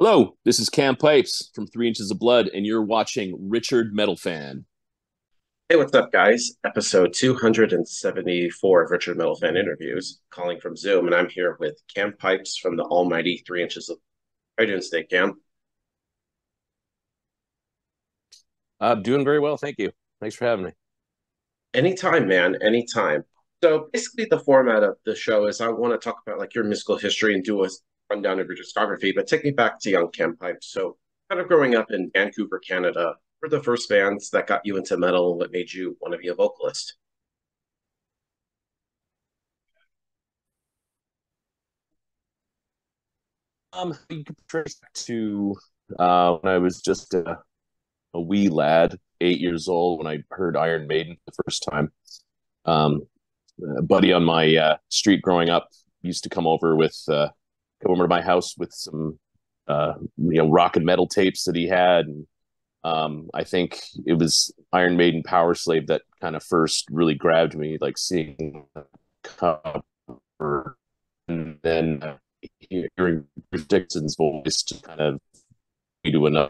Hello, this is Cam Pipes from 3 Inches of Blood, and you're watching Richard Metal Fan. Hey, what's up, guys? Episode 274 of Richard Metal Fan Interviews, calling from Zoom, and I'm here with Cam Pipes from the almighty 3 Inches of. How you doing today, Cam? I'm doing very well, thank you. Thanks for having me. Anytime, man, anytime. So basically, the format of the show is I want to talk about like your musical history and do a rundown of your discography, but take me back to young Cam Pipes. So, kind of growing up in Vancouver, Canada, what were the first bands that got you into metal and what made you want to be a vocalist? You can trace back to when I was just a wee lad, 8 years old, when I heard Iron Maiden the first time. Um, a buddy on my street growing up used to come over to my house with some rock and metal tapes that he had, and I think it was Iron Maiden Power Slave that kind of first really grabbed me, like seeing the cover and then hearing Dixon's voice to kind of to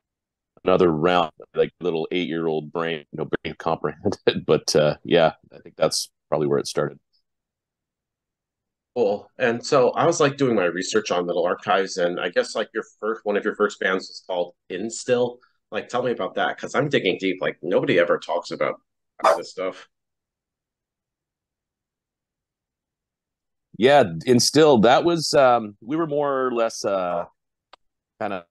another round, like little 8 year old brain, brain comprehend it. But yeah, I think that's probably where it started. Cool. And so I was like doing my research on Metal Archives, and I guess like your first one of your first bands was called Instill. Like, tell me about that because I'm digging deep. Like, nobody ever talks about this stuff. Yeah, and still that was we were more or less kind of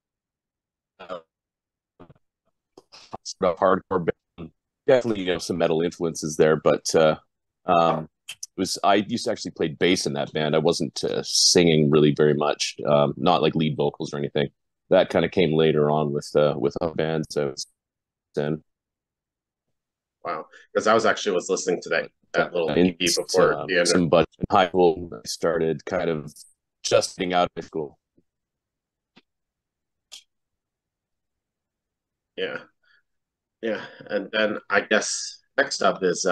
hardcore band. Definitely, some metal influences there, but it was I used to actually play bass in that band. I wasn't singing really very much, not like lead vocals or anything. That kind of came later on with other bands I was in. Wow. Because I was listening to that little In EP before the end. some but in high school, I started kind of just getting out of school. Yeah. Yeah. And then I guess next up is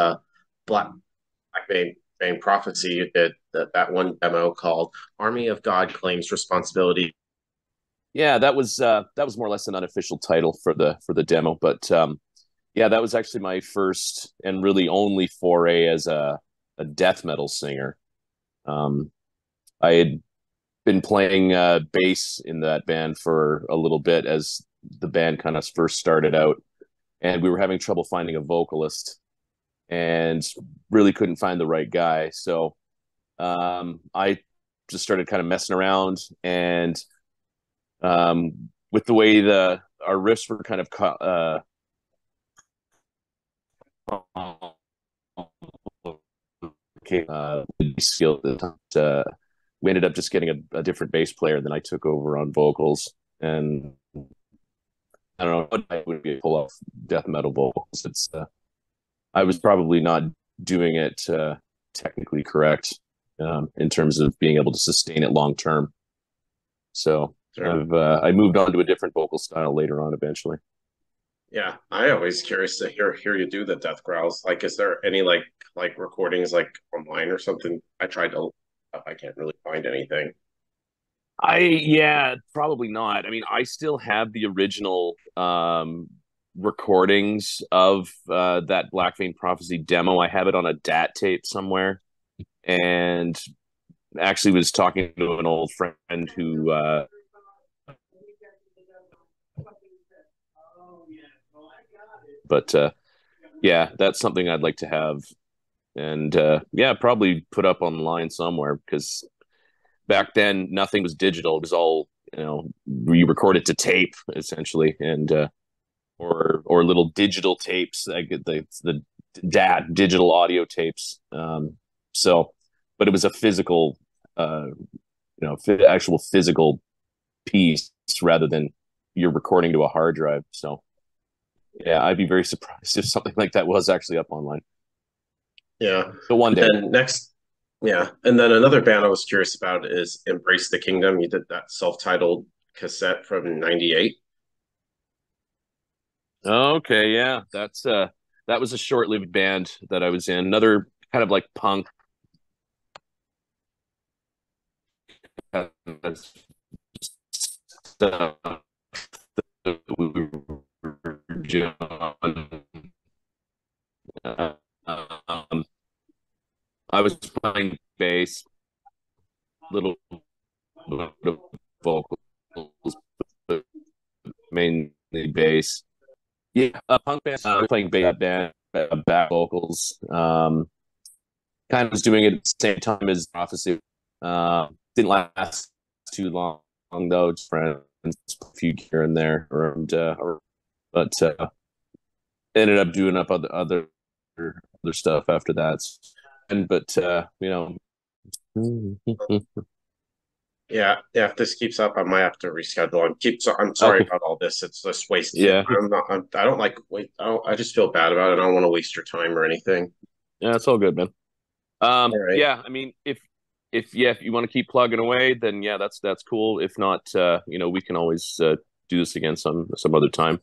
Black Vein Prophecy. You did that one demo called Army of God Claims Responsibility. Yeah, that was more or less an unofficial title for the demo, but yeah, that was actually my first and really only foray as a death metal singer. Um, I had been playing bass in that band for a little bit as the band kind of first started out, and we were having trouble finding a vocalist and really couldn't find the right guy. So I just started kind of messing around, and with the way the our riffs were kind of skill, we ended up just getting a different bass player. Then I took over on vocals, and I don't know what I would be pull off death metal vocals. It's I was probably not doing it technically correct in terms of being able to sustain it long term. So Sure. I moved on to a different vocal style later on eventually. Yeah, I always curious to hear you do the death growls. Like, is there any like recordings like online or something? I tried to, I can't really find anything. Yeah, probably not. I mean, I still have the original recordings of that Black Vein Prophecy demo. I have it on a DAT tape somewhere, and actually was talking to an old friend who but yeah, that's something I'd like to have, and yeah, probably put up online somewhere because back then nothing was digital. It was all, we recorded to tape essentially, and or little digital tapes, like the DAT digital audio tapes. So, but it was a physical, actual physical piece rather than you're recording to a hard drive. So yeah, I'd be very surprised if something like that was actually up online. Yeah. But one And day. then next, yeah. And then another band I was curious about is Embrace the Kingdom. You did that self-titled cassette from '98. Okay, yeah, that was a short-lived band that I was in. Another kind of like punk. John. Uh, um, I was playing bass, little bit of vocals, but mainly bass. Yeah, punk band. I was playing bass band, back vocals. Kind of was doing it at the same time as Prophecy. Didn't last too long though. Just friends, a few here and there, but ended up doing up other stuff after that. And but Yeah, yeah. If this keeps up, I might have to reschedule. I'm sorry okay, about all this. It's just wasted. yeah, I'm not. I don't like wait. I just feel bad about it. I don't want to waste your time or anything. yeah, it's all good, man. All right. Yeah, I mean, if you want to keep plugging away, then yeah, that's cool. If not, we can always do this again some other time.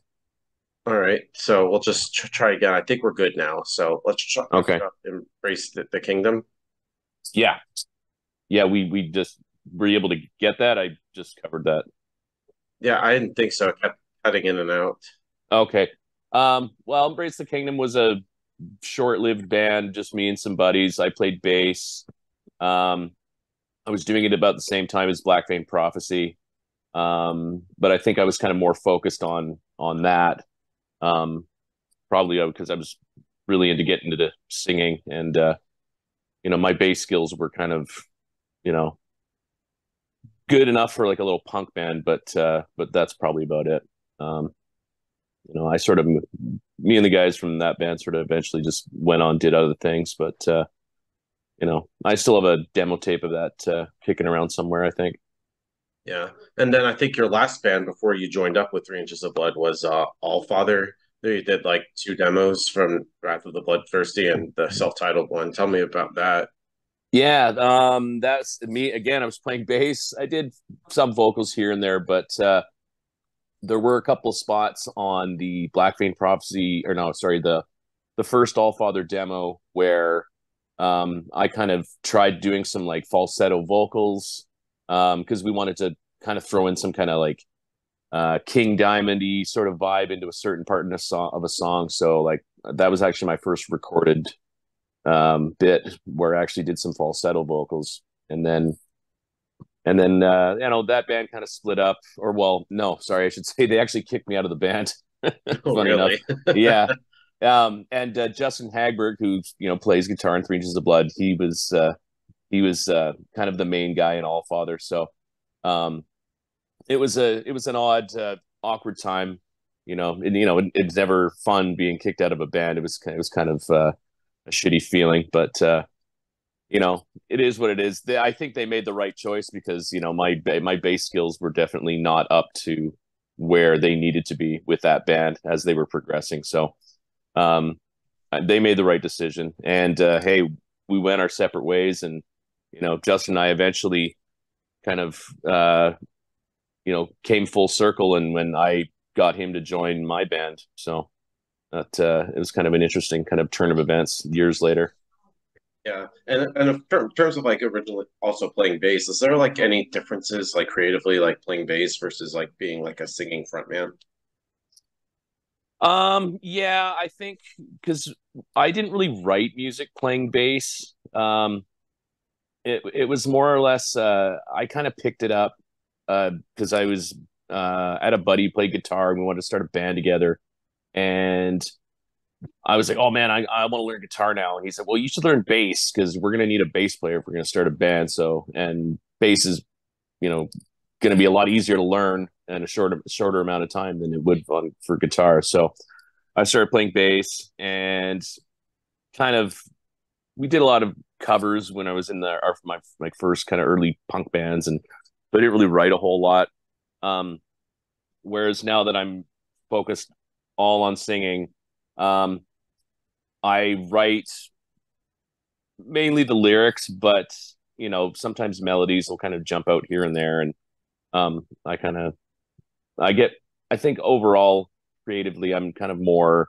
All right. So we'll just try again. I think we're good now. So let's Okay. embrace the kingdom. Yeah, yeah, we just were able to get that. I just covered that. Yeah, I didn't think so. I kept cutting in and out. Okay. Well, Embrace the Kingdom was a short-lived band, just me and some buddies. I played bass. Um, I was doing it about the same time as Black Vein Prophecy. But I think I was kind of more focused on that. Um, Probably because I was really into getting into the singing, and my bass skills were kind of, you know, good enough for like a little punk band, but that's probably about it. Um, I sort of me and the guys from that band sort of eventually just went on, did other things, but I still have a demo tape of that kicking around somewhere, I think. Yeah. And then I think your last band before you joined up with 3 Inches of Blood was All Father. You did like two demos from Wrath of the Bloodthirsty and the self-titled one. Tell me about that. Yeah, that's me again. I was playing bass. I did some vocals here and there, but there were a couple of spots on the Black Vein Prophecy, or no, sorry, the first All Father demo where I kind of tried doing some like falsetto vocals because we wanted to kind of throw in some kind of like King Diamondy sort of vibe into a certain part in of a song. So like that was actually my first recorded bit where I actually did some falsetto vocals, and then that band kind of split up, or well, no, sorry, I should say they actually kicked me out of the band. Oh, Funny enough, really? yeah. And Justin Hagberg, who plays guitar in 3 Inches of Blood, he was kind of the main guy in All Father. So um, it was an odd, awkward time, and it's never fun being kicked out of a band. It was kind of a shitty feeling, but it is what it is. I think they made the right choice because my bass skills were definitely not up to where they needed to be with that band as they were progressing. So um, they made the right decision. And hey, we went our separate ways, and Justin and I eventually kind of came full circle, and when I got him to join my band, so that it was kind of an interesting kind of turn of events years later. Yeah. And in terms of like originally also playing bass, is there like any differences like creatively like playing bass versus like being like a singing frontman? Yeah, I think because I didn't really write music playing bass. It was more or less I kind of picked it up because I was at a buddy played guitar and we wanted to start a band together, and I was like, oh man, I want to learn guitar now. And he said, well, you should learn bass because we're gonna need a bass player if we're gonna start a band. So and bass is you know going to be a lot easier to learn in a shorter amount of time than it would for guitar. So I started playing bass, and kind of we did a lot of covers when I was in my first kind of early punk bands, and but I didn't really write a whole lot. Um, Whereas now that I'm focused all on singing, um, I write mainly the lyrics, but sometimes melodies will kind of jump out here and there, and I kind of I get I think overall creatively I'm kind of more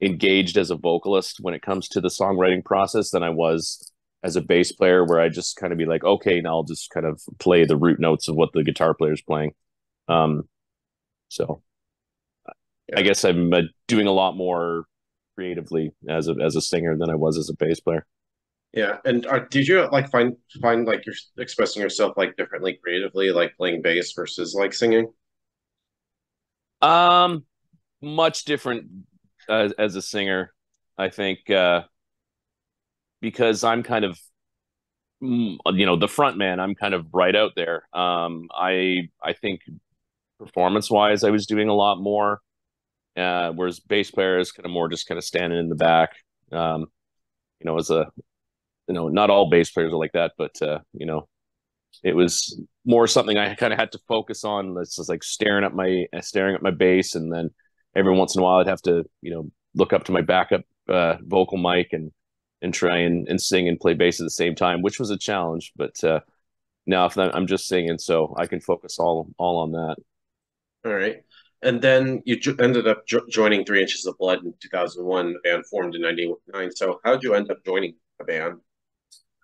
engaged as a vocalist when it comes to the songwriting process than I was as a bass player, where I just kind of be like, okay, now I'll just kind of play the root notes of what the guitar player's playing. Um, so I Yeah. guess I'm doing a lot more creatively as a singer than I was as a bass player. Yeah. And did you like find like you're expressing yourself like differently creatively, like playing bass versus like singing? Um, Much different as a singer, I think, because I'm kind of the front man. I'm kind of right out there. I think performance wise, I was doing a lot more, whereas bass player is kind of more just kind of standing in the back. Um, as a not all bass players are like that, but it was more something I kind of had to focus on. This is like staring at my bass, and then every once in a while I'd have to look up to my backup vocal mic and try and sing and play bass at the same time, which was a challenge. But now if I'm just singing, so I can focus all on that. All right. And then you ended up joining Three Inches of Blood in 2001, the band formed in 99. So how did you end up joining a band?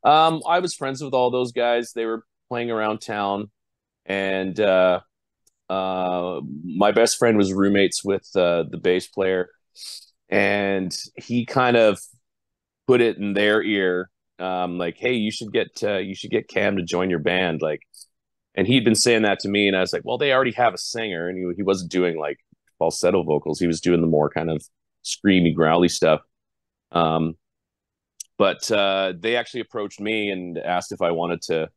I was friends with all those guys. They were playing around town, and my best friend was roommates with the bass player, and he kind of put it in their ear, like, "Hey, you should get Cam to join your band." Like, and he'd been saying that to me, and I was like, "Well, they already have a singer," and he wasn't doing like falsetto vocals. He was doing the more kind of screamy, growly stuff. Um, but they actually approached me and asked if I wanted to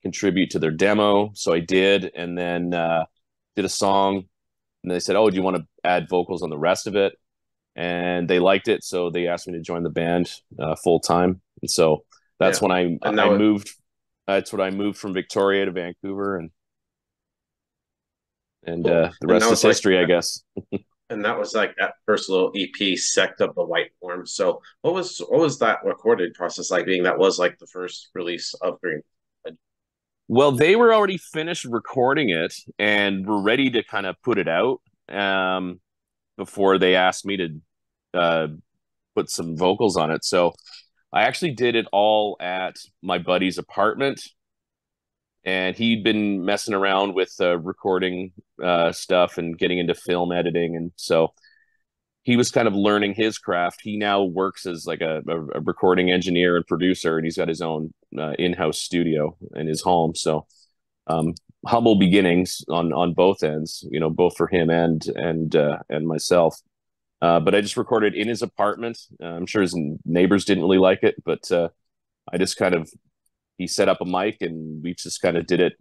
contribute to their demo, so I did, and then did a song. And they said, "Oh, do you want to add vocals on the rest of it?" And they liked it, so they asked me to join the band full time. And so that's Yeah. when I And I now moved. That's when I moved from Victoria to Vancouver, and cool. the And that rest is was like history, I guess. that first little EP, Sect of the White Worm. So what was that recorded process like, being that was like the first release of Green? Well, they were already finished recording it and were ready to kind of put it out before they asked me to uh, put some vocals on it. So I actually did it all at my buddy's apartment, and he'd been messing around with recording stuff and getting into film editing, and so he was kind of learning his craft. He now works as like a recording engineer and producer, and he's got his own in-house studio in his home. So um, humble beginnings on both ends, both for him and myself. But I just recorded in his apartment. I'm sure his neighbors didn't really like it, but I just kind of he set up a mic and we just kind of did it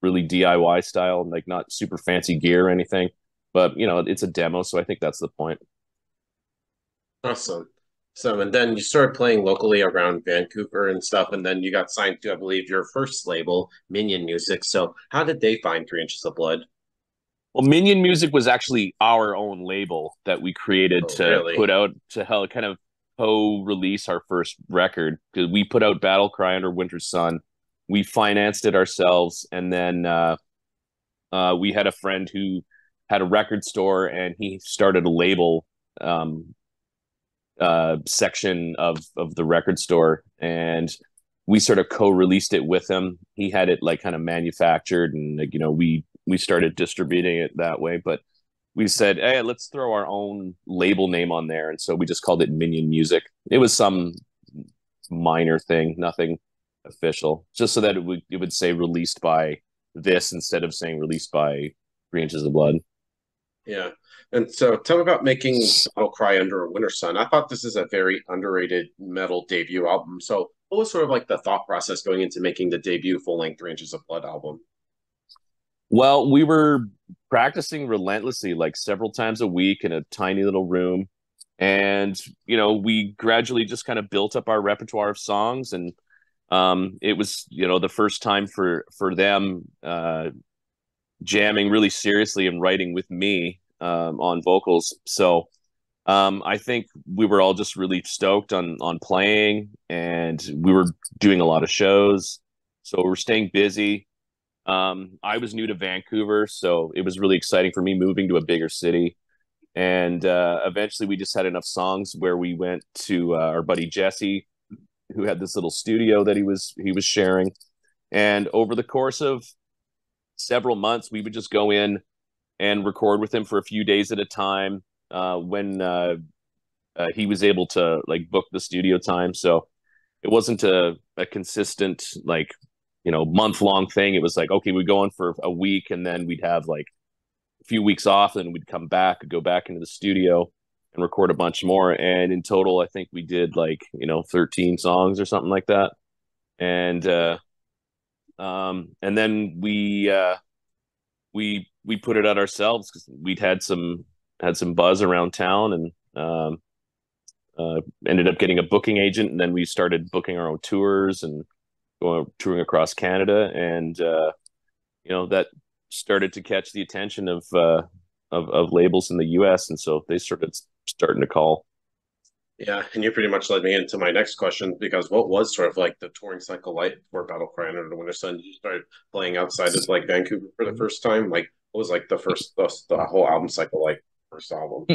really DIY style, like not super fancy gear or anything. But it's a demo, so I think that's the point. Awesome. So, and then you started playing locally around Vancouver and stuff, and then you got signed to, I believe, your first label, Minion Music. So, how did they find Three Inches of Blood? Well, Minion Music was actually our own label that we created Oh, to really? put out to help kind of co-release our first record, because we put out Battle Cry under Winter Sun. We financed it ourselves, and then we had a friend who had a record store, and he started a label um, section of the record store, and we sort of co-released it with him. He had it like kind of manufactured, and like we started distributing it that way. But we said, hey, let's throw our own label name on there, and so we just called it Minion Music. It was some minor thing, nothing official, just so that it would say released by this instead of saying released by 3 Inches of Blood. Yeah. And so, tell me about making Battle Cry Under a Winter Sun. I thought this is a very underrated metal debut album. So, what was sort of like the thought process going into making the debut full length Three Inches of Blood album? Well, we were practicing relentlessly, like several times a week in a tiny little room. And, we gradually just kind of built up our repertoire of songs. And it was, the first time for them jamming really seriously and writing with me on vocals. So I think we were all just really stoked on playing, and we were doing a lot of shows. So we're staying busy. I was new to Vancouver, so it was really exciting for me moving to a bigger city. And eventually, we just had enough songs where we went to our buddy Jesse, who had this little studio that he was sharing. And over the course of several months, we would just go in and record with him for a few days at a time when he was able to like book the studio time. So it wasn't a consistent like month long thing. It was like, okay, we'd go on for a week and then we'd have like a few weeks off, and we'd come back, go back into the studio and record a bunch more. And in total, I think we did like 13 songs or something like that. And then we put it out ourselves because we'd had some buzz around town, and ended up getting a booking agent, and then we started booking our own tours and going touring across Canada, and that started to catch the attention of labels in the U.S., and so they started starting to call. Yeah, and you pretty much led me into my next question, because what was sort of like the touring cycle like for Battle Cry Under the Winter Sun? You started playing outside of like Vancouver for the first time. Like, what was like the whole album cycle like? First album.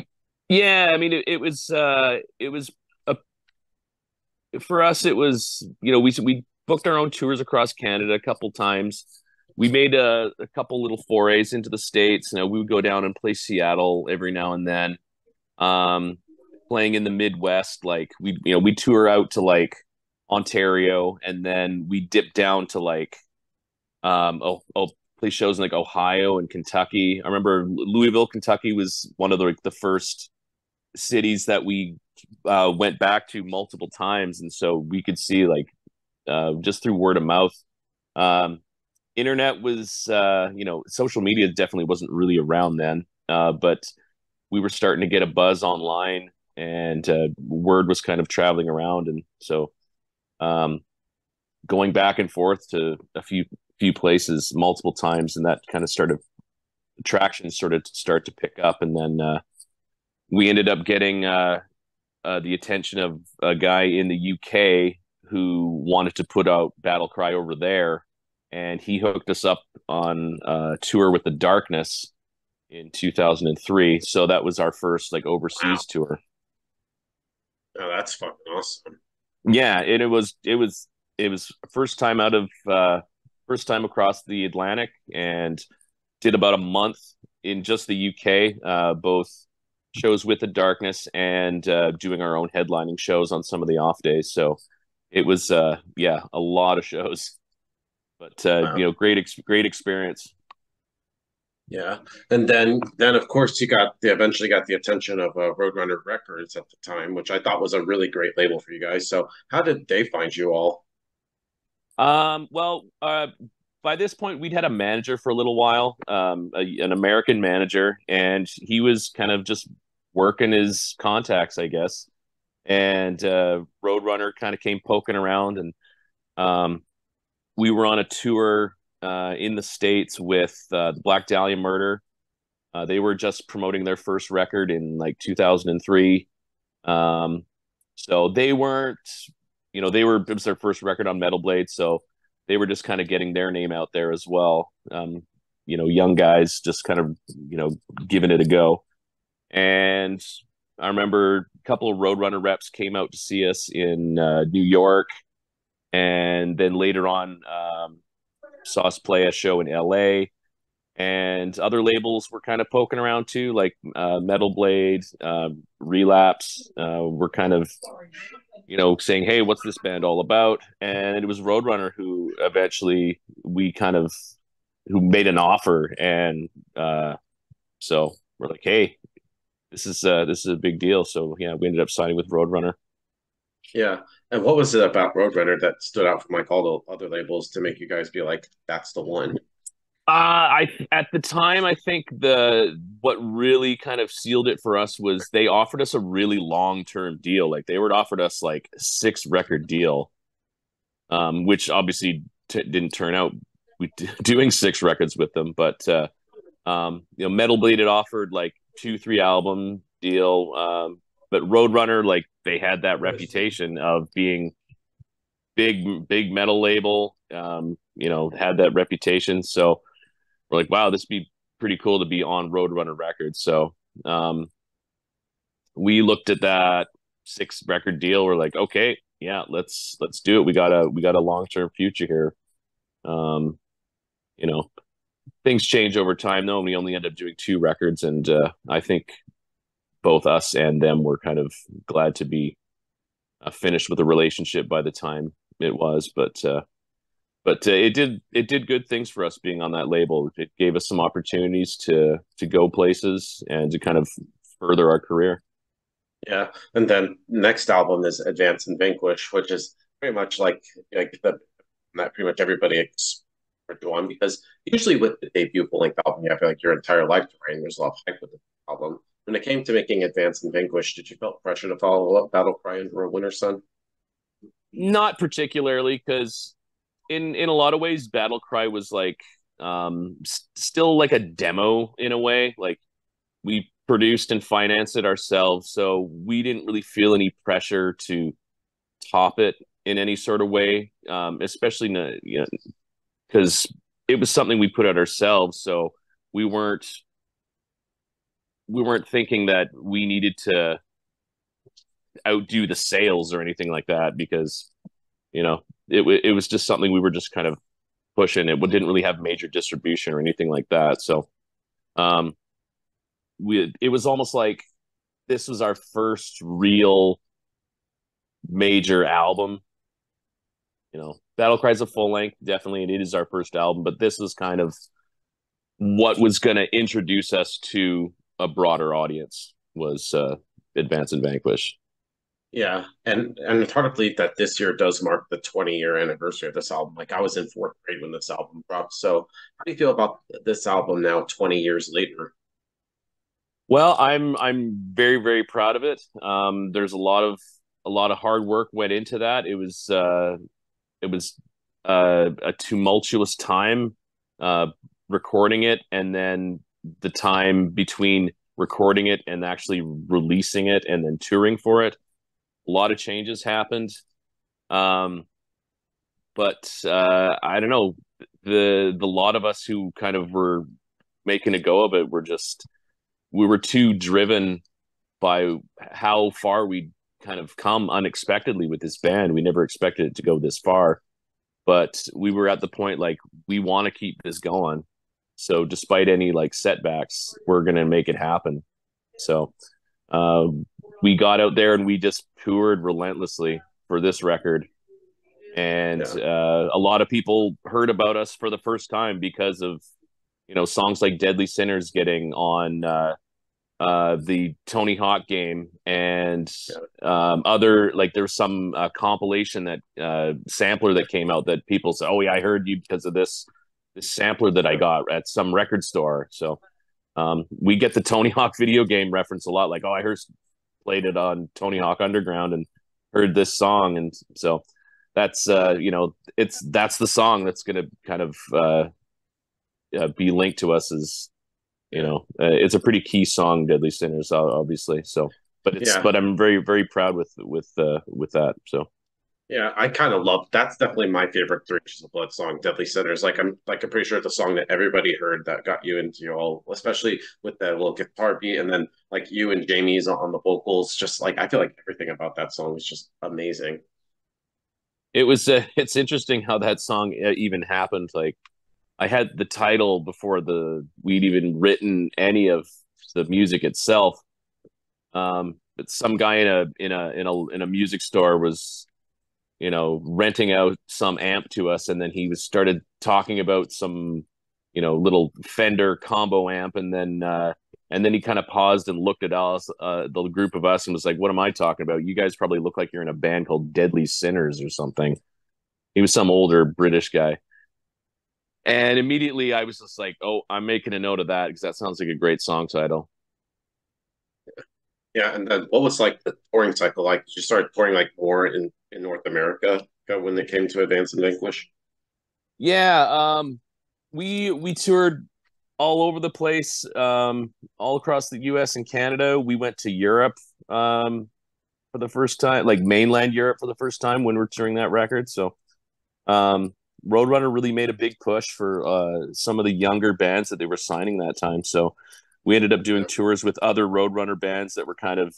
Yeah, I mean it was a, for us it was we booked our own tours across Canada a couple times. We made a couple little forays into the States. We would go down and play Seattle every now and then. Um, Playing in the Midwest, like we tour out to like Ontario, and then we dip down to like play shows in like Ohio and Kentucky. I remember Louisville, Kentucky was one of the like the first cities that we went back to multiple times, and so we could see like just through word of mouth. Um, Internet was social media definitely wasn't really around then, but we were starting to get a buzz online, and word was kind of traveling around, and so um, going back and forth to a few places multiple times, and that kind of started traction started to start to pick up, and then we ended up getting the attention of a guy in the UK who wanted to put out Battle Cry over there, and he hooked us up on a tour with the Darkness in 2003. So that was our first like Wow, overseas tour. oh, that's fucking awesome. Yeah, and it was first time across the Atlantic, and did about a month in just the UK, both shows with the Darkness and doing our own headlining shows on some of the off days. So it was yeah, a lot of shows, but Wow. great experience. Yeah, and then of course they eventually got the attention of Roadrunner Records at the time, which I thought was a really great label for you guys. So how did they find you all? Well, by this point, we'd had a manager for a little while, an American manager, and he was kind of just working his contacts, I guess. And Roadrunner kind of came poking around, and um, we were on a tour in the States with the Black Dahlia Murder. They were just promoting their first record in like 2003. Um, so they weren't, it was their first record on Metal Blade. So they were just kind of getting their name out there as well. Young guys just kind of, giving it a go. And I remember a couple of Roadrunner reps came out to see us in New York, and then later on saw us play a show in LA. And other labels were kind of poking around too, like Metal Blade, Relapse. Were kind of saying, "Hey, what's this band all about?" And it was Roadrunner who eventually we kind of who made an offer, and so we're like, "Hey, this is a big deal." So yeah, we ended up signing with Roadrunner. Yeah, and what was it about Roadrunner that stood out from like all the other labels to make you guys be like, that's the one? I at the time, I think the what really kind of sealed it for us was they offered us a really long term deal. Like they were offered us like 6 record deal, which obviously didn't turn out. Doing 6 records with them, but Metal Blade had offered like 2-3 album deal, but Roadrunner, like they had that reputation of being big metal label. Had that reputation, so we're like, wow, this would be pretty cool to be on Roadrunner Records. So um, we looked at that 6 record deal. We're like, okay, yeah, let's do it. We got a long term future here. Um, you know, things change over time though, and we only end up doing two records, and I think both us and them were kind of glad to be finished with a relationship by the time it was. But it did good things for us being on that label. It gave us some opportunities to go places and to kind of further our career. Yeah, and then next album is Advance and Vanquish, which is pretty much like the that pretty much everybody expects to on, because usually with the debut full length album, you have like your entire life to write, and there's a lot of hype with the album. When it came to making Advance and Vanquish, did you felt pressure to follow up Battle Cry and a Winter Sun? Not particularly, because in a lot of ways, Battle Cry was like still like a demo in a way. Like we produced and financed it ourselves, so we didn't really feel any pressure to top it in any sort of way, especially you know, because it was something we put out ourselves. So we weren't we weren't thinking that we needed to outdo the sales or anything like that, because it was just something we were just kind of pushing. It didn't really have major distribution or anything like that. So um, it was almost like this was our first real major album. Battle Cry's a full length, definitely, and it is our first album, but this was kind of what was going to introduce us to a broader audience, was Advance and Vanquish. Yeah, and it's hard to believe that this year does mark the 20-year anniversary of this album. Like I was in fourth grade when this album dropped. So how do you feel about this album now, 20 years later? Well, I'm very very proud of it. There's a lot of hard work went into that. It was a tumultuous time uh, recording it, and then the time between recording it and actually releasing it and then touring for it. A lot of changes happened. Um, but I don't know. The lot of us who kind of were making a go of it we were too driven by how far we kind of come unexpectedly with this band. We never expected it to go this far, but we were at the point like we want to keep this going. So despite any like setbacks, we're gonna make it happen. So uh, we got out there and we just toured relentlessly for this record, and Yeah. a lot of people heard about us for the first time because of songs like "Deadly Sinners" getting on the Tony Hawk game, and Yeah. other, like there was some compilation that sampler that came out that people said, "Oh yeah, I heard you because of this sampler that I got at some record store." So we get the Tony Hawk video game reference a lot, like, "Oh, I heard played it on Tony Hawk Underground and heard this song," and so that's that's the song that's going to kind of be linked to us as Yeah. it's a pretty key song, Deadly Sinners, obviously. So Yeah. but I'm very very proud with that. So Yeah, I kind of love that's definitely my favorite Three Inches of Blood song, Deadly Sinners. I'm pretty sure it's a song that everybody heard that got you into all, especially with that little guitar beat, and then like you and Jamie's on the vocals. Just like I feel like everything about that song is just amazing. it's interesting how that song even happened. Like I had the title before we'd even written any of the music itself. But some guy in a music store was renting out some amp to us, and then he was started talking about some little Fender combo amp, and then he kind of paused and looked at us, the group of us, and was like, "What am I talking about? You guys probably look like you're in a band called Deadly Sinners or something." He was some older British guy, and immediately I was just like, "Oh, I'm making a note of that because that sounds like a great song title." Yeah, and then what was like the touring cycle like? Did you start touring like more in North America when it came to Advance and Vanquish? Yeah, we toured all over the place, all across the U.S. and Canada. We went to Europe for the first time, like mainland Europe for the first time when we are touring that record. So Roadrunner really made a big push for some of the younger bands that they were signing that time. So we ended up doing Yeah. tours with other Roadrunner bands that were kind of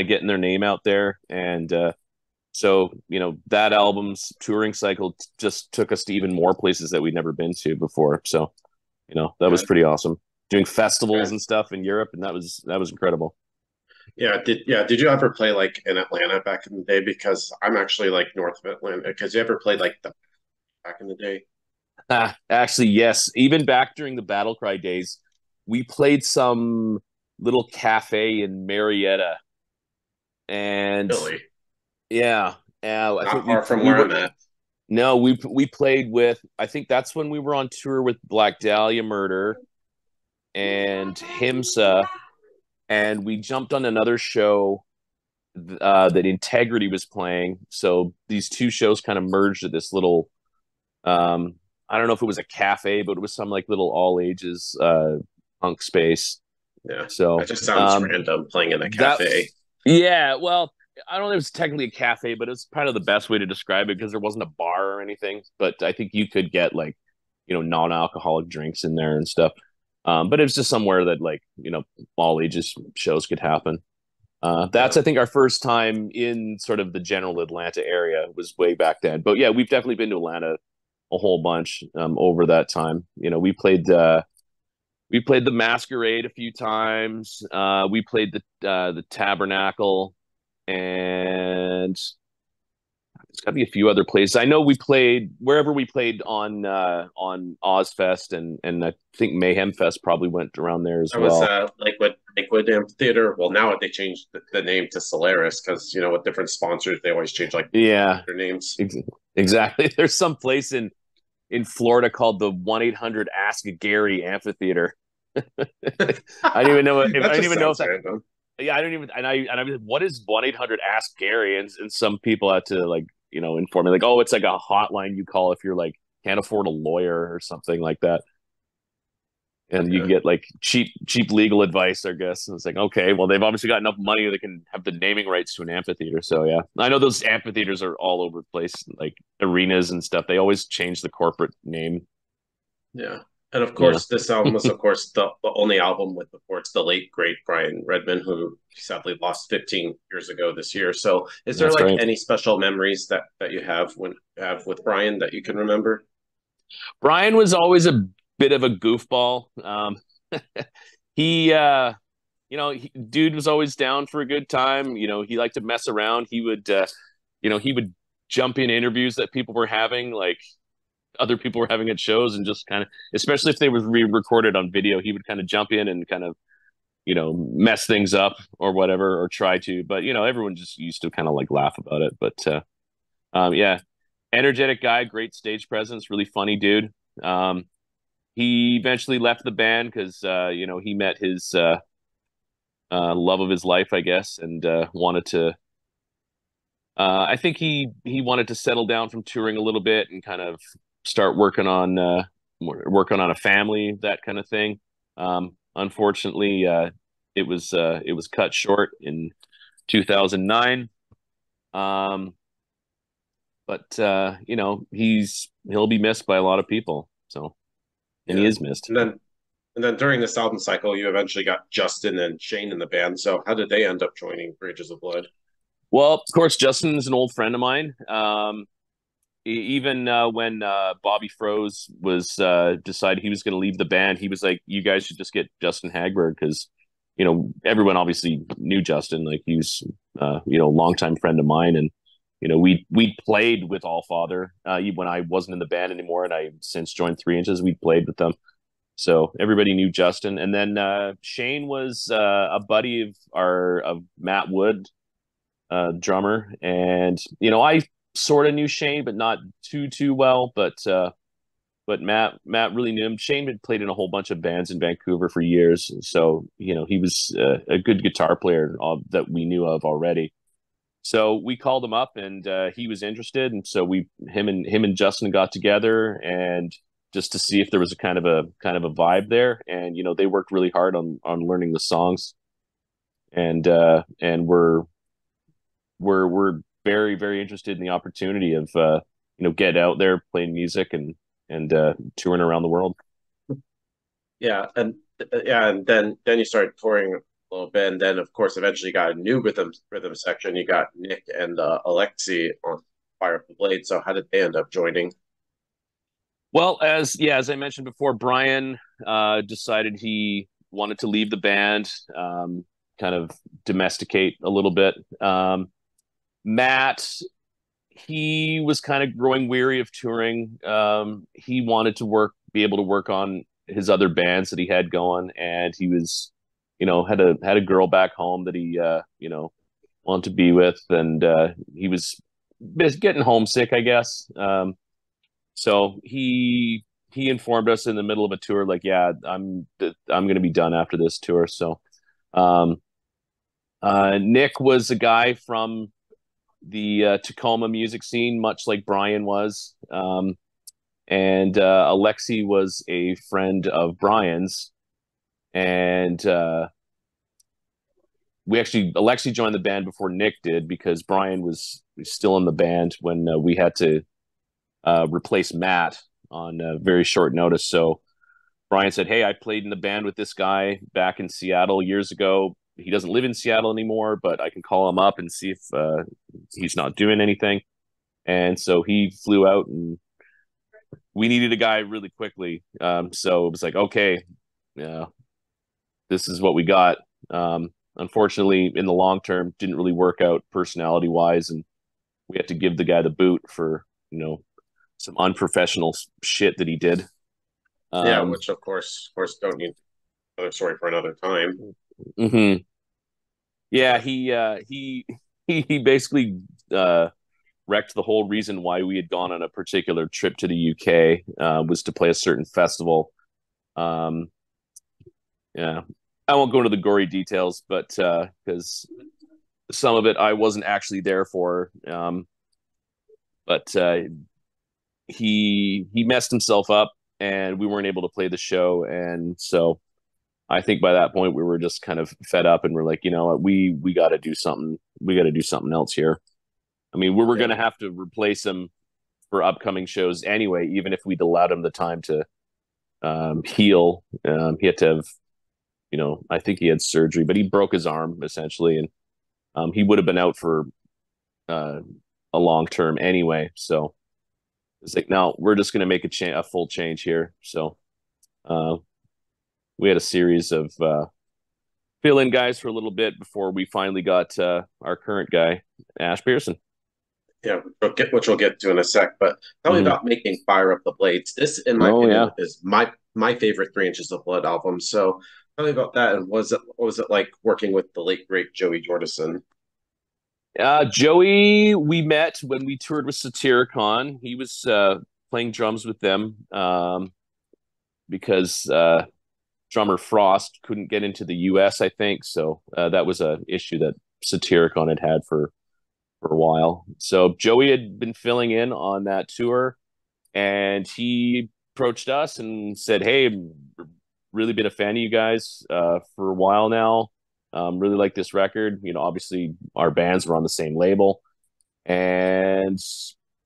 getting their name out there, and so that album's touring cycle just took us to even more places that we'd never been to before. So That Yeah. was pretty awesome. Doing festivals Yeah. and stuff in Europe, and that was incredible. Did you ever play like in Atlanta back in the day? Because I'm actually like north of Atlanta. Because you ever played like the back in the day? Actually, yes. Even back during the Battle Cry days, we played some little cafe in Marietta, and Really? yeah, I Not think far from we where were I'm at. no, we played with. I think that's when we were on tour with Black Dahlia Murder and Himsa, and we jumped on another show that Integrity was playing. So these two shows kind of merged at this little. Um, I don't know if it was a cafe, but it was some like little all ages punk space. Yeah. That So just sounds random playing in a that cafe. yeah, well, I don't know if it was technically a cafe, but it's kind of the best way to describe it because there wasn't a bar or anything. But I think you could get like, non-alcoholic drinks in there and stuff. But it was just somewhere that like, all ages shows could happen. That's Yeah. I think our first time in sort of the general Atlanta area was way back then. But yeah, we've definitely been to Atlanta a whole bunch over that time. We played the Masquerade a few times. We played the Tabernacle, and there's got to be a few other places. I know we played wherever we played on Ozfest, and I think Mayhem Fest probably went around there as I was well. Liquid Amphitheater. Well, now they changed the name to Solaris because with different sponsors they always change like Yeah, their names. ex- exactly. There's some place in Florida called the 1-800 Ask Gary Amphitheater. I didn't even know if I That didn't just even know if sounds that. random. Yeah, I don't even. And I was like, what is 1-800 Ask Gary? And some people had to like inform me like, oh, it's like a hotline you call if you're like can't afford a lawyer or something like that, and you can Yeah. get like cheap legal advice, I guess. And it's like, okay, well, they've obviously got enough money they can have the naming rights to an amphitheater. So yeah, I know those amphitheaters are all over the place, like arenas and stuff. They always change the corporate name. Yeah. And of Yeah, course, this album was, of course, the only album with, of course, the late great Brian Redman, who sadly lost 15 years ago this year. So, is there that's like right. any special memories that you have with Brian that you can remember? Brian was always a bit of a goofball. He dude was always down for a good time. He liked to mess around. He would jump in interviews that people were having, like other people were having at shows, and just kind of, especially if they were re-recorded on video, he would kind of jump in and kind of, mess things up or whatever, or try to. But everyone just used to kind of like laugh about it. But yeah, energetic guy, great stage presence, really funny dude. Um, he eventually left the band because he met his love of his life, I guess, and wanted to. I think he wanted to settle down from touring a little bit and kind of start working on a family, that kind of thing. Unfortunately, it was cut short in 2009. Um, but he'll be missed by a lot of people. So, and he Yeah. is missed. And then and then during this album cycle, you eventually got Justin and Shane in the band. So, how did they end up joining Bridges of Blood? Well, of course, Justin's an old friend of mine. Even when Bobby Froze was decided he was going to leave the band, he was like, "You guys should just get Justin Hagberg because everyone obviously knew Justin. Like he was a longtime friend of mine, and we played with All Father when I wasn't in the band anymore, and I since joined 3 Inches. We played with them, so everybody knew Justin. And then Shane was a buddy of Matt Wood, drummer, and I sort of knew Shane, but not too well. But Matt really knew him. Shane had played in a whole bunch of bands in Vancouver for years, so he was a good guitar player that we knew of already. So we called him up, and he was interested, and so him and Justin got together, and just to see if there was a kind of a vibe there, and they worked really hard on learning the songs, and we're very very interested in the opportunity of get out there playing music and touring around the world. Yeah, and then you started touring a little bit, and then of course eventually you got a new rhythm section. You got Nick and Alexi on Fire Up the Blade. So how did they end up joining? Well, as I mentioned before, Brian decided he wanted to leave the band, kind of domesticate a little bit. Matt, he was kind of growing weary of touring. He wanted to be able to work on his other bands that he had going, and he was, had a girl back home that he, wanted to be with, and he was getting homesick, I guess. So he informed us in the middle of a tour, like, yeah, I'm going to be done after this tour. So, um, Nick was a guy from the Tacoma music scene, much like Brian was. And Alexi was a friend of Brian's. And Alexi joined the band before Nick did, because Brian was still in the band when we had to replace Matt on very short notice. So Brian said, "Hey, I played in the band with this guy back in Seattle years ago. He doesn't live in Seattle anymore, but I can call him up and see if he's not doing anything." And so he flew out, and we needed a guy really quickly. So it was like, okay, yeah, this is what we got. Unfortunately, in the long term, didn't really work out personality wise, and we had to give the guy the boot for some unprofessional shit that he did. Yeah, which of course, don't need another story for another time. Mm-hmm. Yeah, he basically wrecked the whole reason why we had gone on a particular trip to the UK, was to play a certain festival. Um, yeah, I won't go into the gory details, but because some of it I wasn't actually there for. But he messed himself up, and we weren't able to play the show, and so I think by that point we were just kind of fed up, and we're like, you know what, we got to do something. We got to do something else here. I mean, we were going Yeah, to have to replace him for upcoming shows anyway, even if we'd allowed him the time to heal. He had to have, I think he had surgery, but he broke his arm essentially, and he would have been out for uh, a long term anyway. So it's like, no, we're just going to make a full change here. So uh, we had a series of fill in guys for a little bit before we finally got our current guy, Ash Pearson. yeah, which we'll get to in a sec. But tell me Mm-hmm. about making Fire Up the Blades. This, in my Oh opinion, yeah. is my favorite 3 Inches of Blood album. So tell me about that, and what was it like working with the late great Joey Jordison? Joey, we met when we toured with Satyricon. He was playing drums with them, because drummer Frost couldn't get into the U.S., I think. So that was a issue that Satyricon had had for a while. So Joey had been filling in on that tour, and he approached us and said, "Hey, really been a fan of you guys for a while now. Really like this record. Obviously our bands were on the same label, and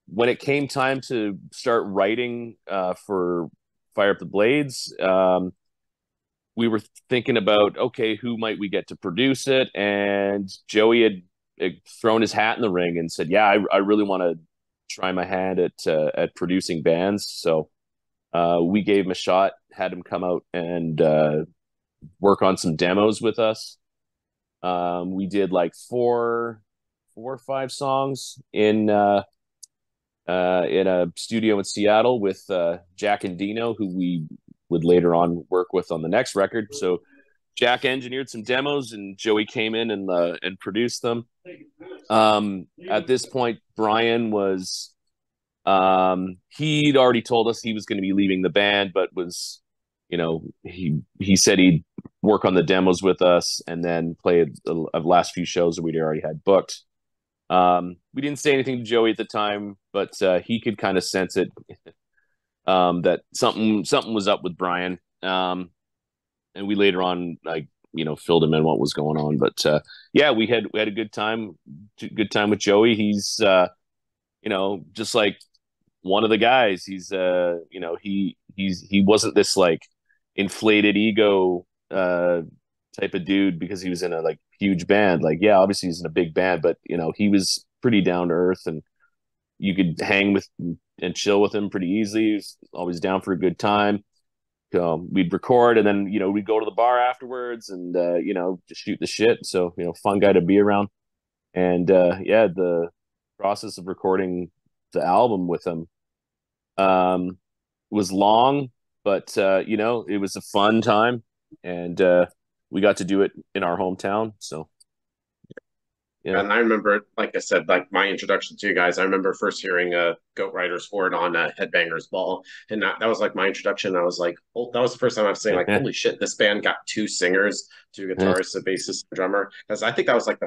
when it came time to start writing for Fire Up the Blades, we were thinking about, okay, who might we get to produce it? And Joey had thrown his hat in the ring and said, "Yeah, I really want to try my hand at producing bands." So we gave him a shot, had him come out and work on some demos with us. We did like four or five songs in a studio in Seattle with Jack and Dino, who we would later on work with on the next record. So Jack engineered some demos, and Joey came in and produced them. At this point, Brian was he'd already told us he was going to be leaving the band, but was, he said he'd work on the demos with us and then play the last few shows that we'd already had booked. We didn't say anything to Joey at the time, but he could kind of sense it, that something was up with Brian. And we later on, like, filled him in what was going on. But yeah, we had a good time with Joey. He's just like one of the guys. He's he wasn't this like inflated ego type of dude because he was in a like huge band. Like, yeah, obviously he's in a big band, but he was pretty down to earth, and you could hang with and chill with him pretty easily. He was always down for a good time. we'd record, and then we'd go to the bar afterwards, and just shoot the shit. So fun guy to be around. And yeah, the process of recording the album with him was long, but it was a fun time, and we got to do it in our hometown. So yeah. And I remember, like I said, like my introduction to you guys, I remember first hearing Goat Riders Horde on Headbangers Ball. And that was like my introduction. I was like, oh, that was the first time I was saying, like, holy shit, this band got two singers, two guitarists, a bassist, a drummer. Because I think that was like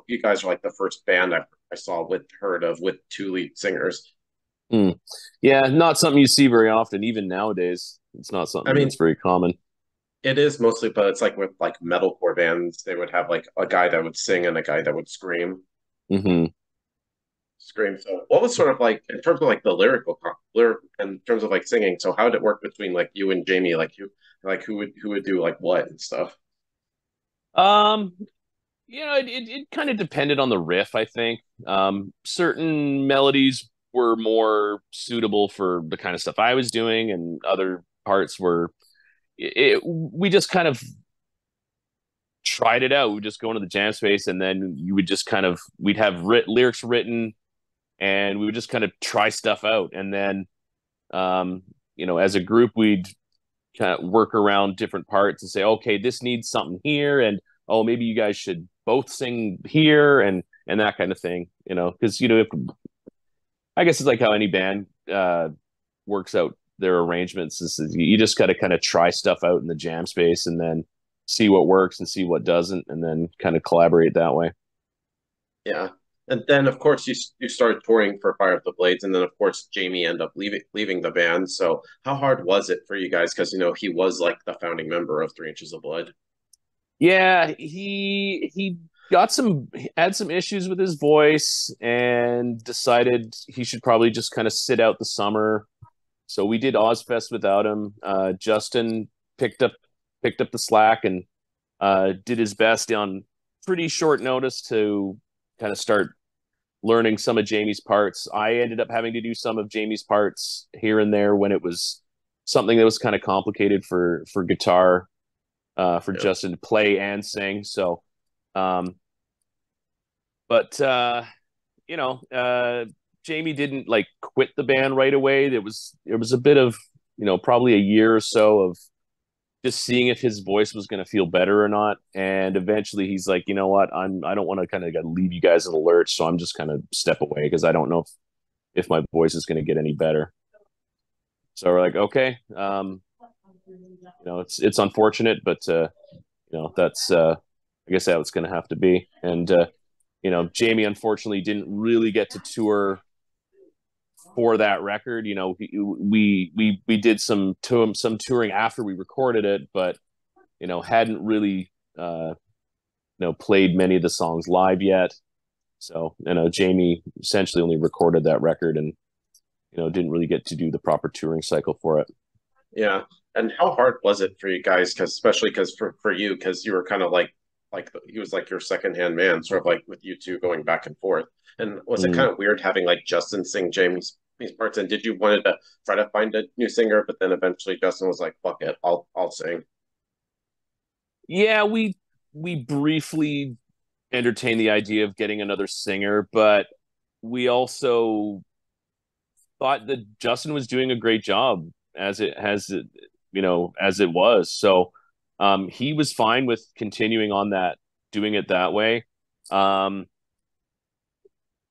you guys are like the first band I saw heard of with two lead singers. Yeah, not something you see very often, even nowadays. It's not I something mean, that's very common. it is mostly, but it's like with like metalcore bands, they would have like a guy that would sing and a guy that would Hmm. scream. So what was sort of like in terms of like the lyric in terms of like singing, so how did it work between like you and Jamie? Like who would do like what and stuff? Um, it kind of depended on the riff, I think. Certain melodies were more suitable for the kind of stuff I was doing, and other parts were we just kind of tried it out. We would just go into the jam space, and then you would just kind of we'd have lyrics written, and we would just kind of try stuff out, and then as a group, we'd kind of work around different parts and say, okay, this needs something here, and oh, maybe you guys should both sing here, and that kind of thing, because I guess it's like how any band works out their arrangements. Is you just got to kind of try stuff out in the jam space, and then see what works and see what doesn't, and then kind of collaborate that way. Yeah. And then of course you started touring for Fire of the Blades, and then of course Jamie ended up leaving the band. So how hard was it for you guys? Because he was like the founding member of 3 Inches of Blood. Yeah, he got some had some issues with his voice, and decided he should probably just kind of sit out the summer. So we did Ozfest without him. Justin picked up the slack, and did his best on pretty short notice to kind of start learning some of Jamie's parts. I ended up having to do some of Jamie's parts here and there when it was something that was kind of complicated for guitar, for Yeah. Justin to play and sing. So, um, but Jamie didn't like quit the band right away. There was a bit of probably a year or so of just seeing if his voice was going to feel better or not. And eventually he's like, you know what, I don't want to kind of leave you guys in the lurch, so I'm just kind of step away because I don't know if my voice is going to get any better. So we're like, okay, it's unfortunate, but that's I guess how it's going to have to be. And Jamie unfortunately didn't really get to tour for that record. We did some touring after we recorded it, but hadn't really played many of the songs live yet. So Jamie essentially only recorded that record, and didn't really get to do the proper touring cycle for it. Yeah. And how hard was it for you guys? Because especially because for you, because you were kind of like he was like your secondhand man, sort of like with you two going back and forth. And was it Mm. kind of weird having like Justin sing Jamie's these parts? And did you wanted to try to find a new singer, but then eventually Justin was like, "Fuck it, I'll sing." Yeah, we briefly entertained the idea of getting another singer, but we also thought that Justin was doing a great job as it was. So he was fine with continuing on that, doing it that way. Um,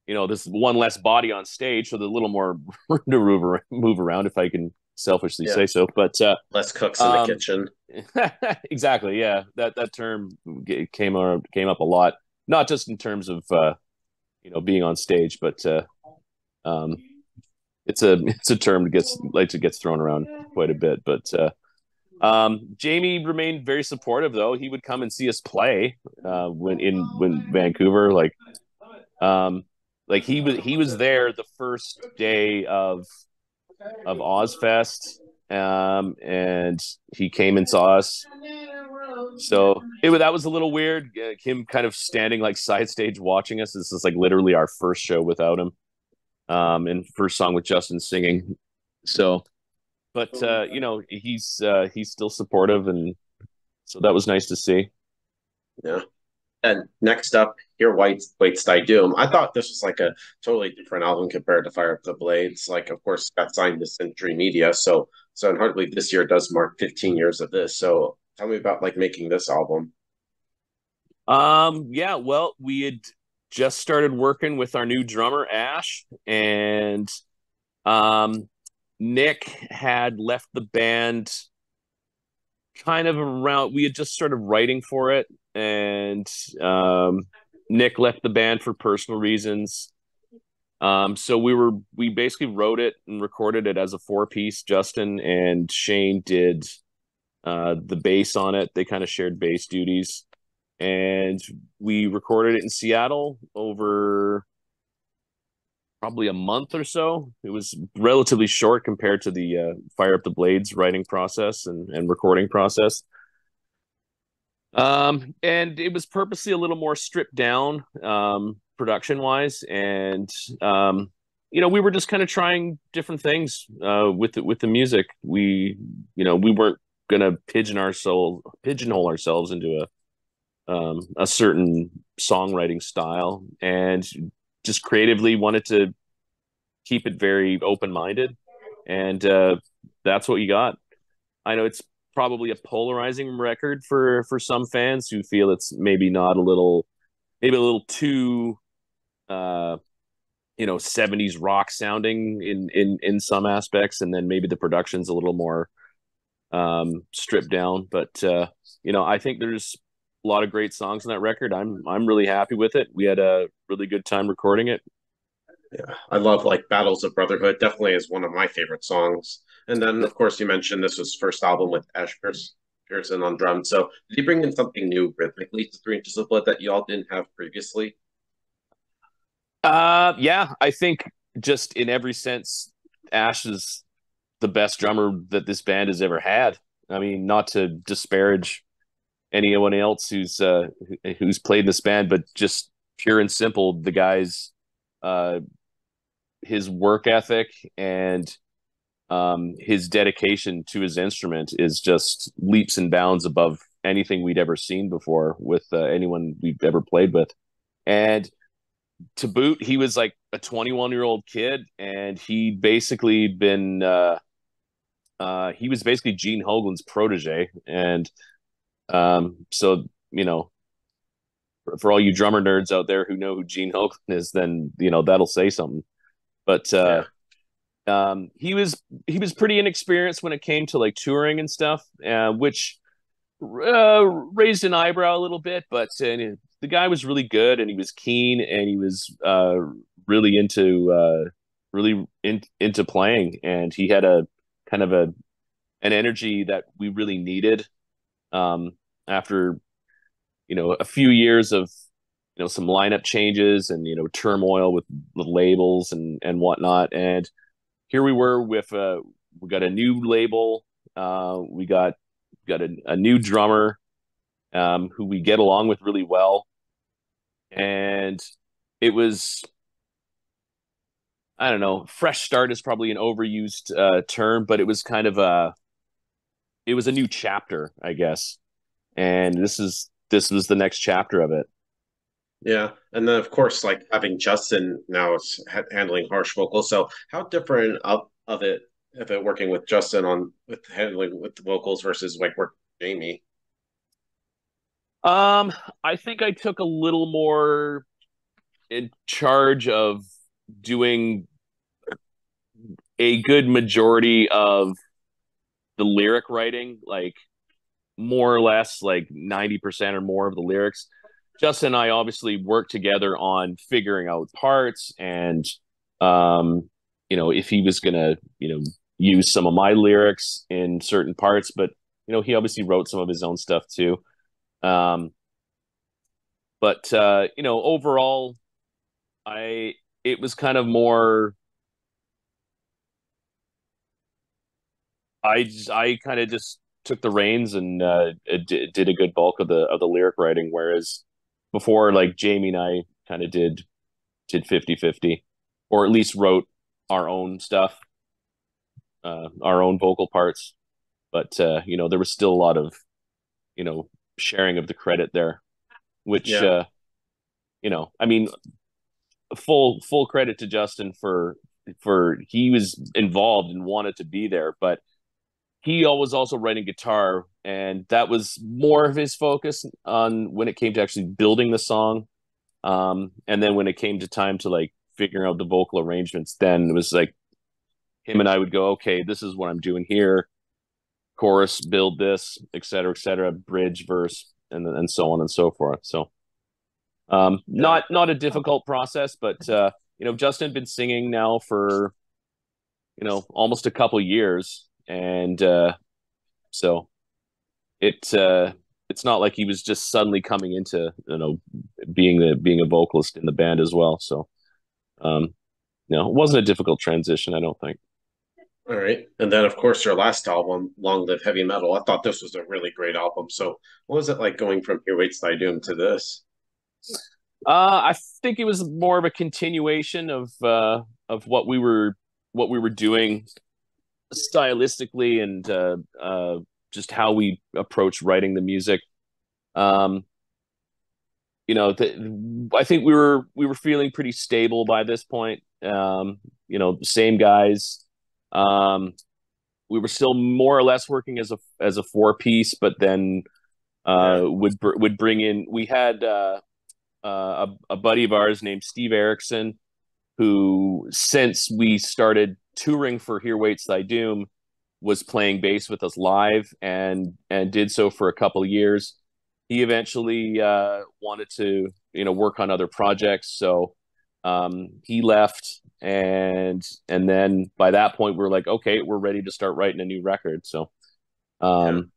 there's one less body on stage, so there's a little more room to move around, if I can selfishly Yeah, say so. But less cooks in the um, kitchen. exactly, yeah, that term came up a lot, not just in terms of being on stage, but um, it's a term that gets thrown around quite a bit. But Jamie remained very supportive, though. He would come and see us play when Vancouver, um, he was there the first day of Ozfest, and he came and saw us. So that was a little weird. Him kind of standing like side stage watching us. This is like literally our first show without him, and first song with Justin singing. So but he's still supportive, and so that was nice to see. Yeah. And next up, Here Waits Thy Doom. I thought this was like a totally different album compared to Fire Up the Blades. Like, of course, got signed to Century Media, so and hardly this year does mark 15 years of this. So tell me about like making this album. Yeah, well, we had just started working with our new drummer Ash, and um, Nick had left the band kind of around. We had just started writing for it, and Nick left the band for personal reasons. So we basically wrote it and recorded it as a four piece. Justin and Shane did the bass on it. They kind of shared bass duties, and we recorded it in Seattle over probably a month or so. It was relatively short compared to the Fire Up the Blades writing process and recording process. And it was purposely a little more stripped down, production wise. And, we were just kind of trying different things, with the music. We weren't going to pigeonhole ourselves into a certain songwriting style, and just creatively wanted to keep it very open minded. And, that's what you got. I know it's probably a polarizing record for some fans who feel it's maybe a little too 70s rock sounding in some aspects, and then maybe the production's a little more stripped down. But I think there's a lot of great songs on that record. I'm really happy with it. We had a really good time recording it. Yeah, I love like Battles of Brotherhood. Definitely is one of my favorite songs. And then, of course, you mentioned this was first album with Pearson on drums. So did he bring in something new rhythmically to Three Inches of Blood that you all didn't have previously? Yeah, I think just in every sense, Ash is the best drummer that this band has ever had. I mean, not to disparage anyone else who's played this band, but just pure and simple, the guy's uh, his work ethic and his dedication to his instrument is just leaps and bounds above anything we'd ever seen before with anyone we've ever played with. And to boot, he was like a 21-year-old kid, and he'd basically been he was basically Gene Hoglan's protege. And so for all you drummer nerds out there who know who Gene Hoglan is, then that'll say something. But Yeah. he was pretty inexperienced when it came to like touring and stuff, which raised an eyebrow a little bit. But the guy was really good, and he was keen, and he was really into playing, and he had a kind of an energy that we really needed after a few years of some lineup changes and turmoil with the labels and whatnot. And here we were with we got a new label, we got a new drummer, who we get along with really well. And it was, I don't know, fresh start is probably an overused term, but it was kind of it was a new chapter, I guess. And this was the next chapter of it. Yeah, and then of course, like having Justin now is handling harsh vocals. So how different of it working with Justin on with handling with the vocals versus like work with Jamie? Um, I think I took a little more in charge of doing a good majority of the lyric writing, like more or less like 90% or more of the lyrics. Justin and I obviously worked together on figuring out parts and if he was gonna, use some of my lyrics in certain parts, but he obviously wrote some of his own stuff too. Um, but overall, I it was kind of more. I kind of just took the reins and did a good bulk of the lyric writing, whereas before, like Jamie and I kind of did 50-50, or at least wrote our own stuff. our own vocal parts, but you know, there was still a lot of, you know, sharing of the credit there, which Yeah. you know, I mean, full credit to Justin for he was involved and wanted to be there, but he was also writing guitar, and that was more of his focus on when it came to actually building the song. And then when it came to time to like figuring out the vocal arrangements, then it was like him and I would go, okay, this is what I'm doing here. Chorus, build this, et cetera, bridge, verse, and so on and so forth. So Yeah. not a difficult process, but you know, Justin had been singing now for, you know, almost a couple years, and so it's not like he was just suddenly coming into, you know, being a vocalist in the band as well. So um, you know, it wasn't a difficult transition, I don't think. All right. And then, of course, your last album, Long Live Heavy Metal. I thought this was a really great album. So, what was it like going from Here Waits Thy Doom to this? I think it was more of a continuation of what we were doing stylistically, and just how we approach writing the music. Um, you know, I think we were feeling pretty stable by this point. You know, the same guys. Um, we were still more or less working as a four piece, but then Yeah. would bring in. We had a buddy of ours named Steve Erickson, who, since we started touring for Here Waits Thy Doom, was playing bass with us live, and did so for a couple of years. He eventually wanted to, you know, work on other projects, so he left, and then by that point we were like, okay, we're ready to start writing a new record. So Yeah. um,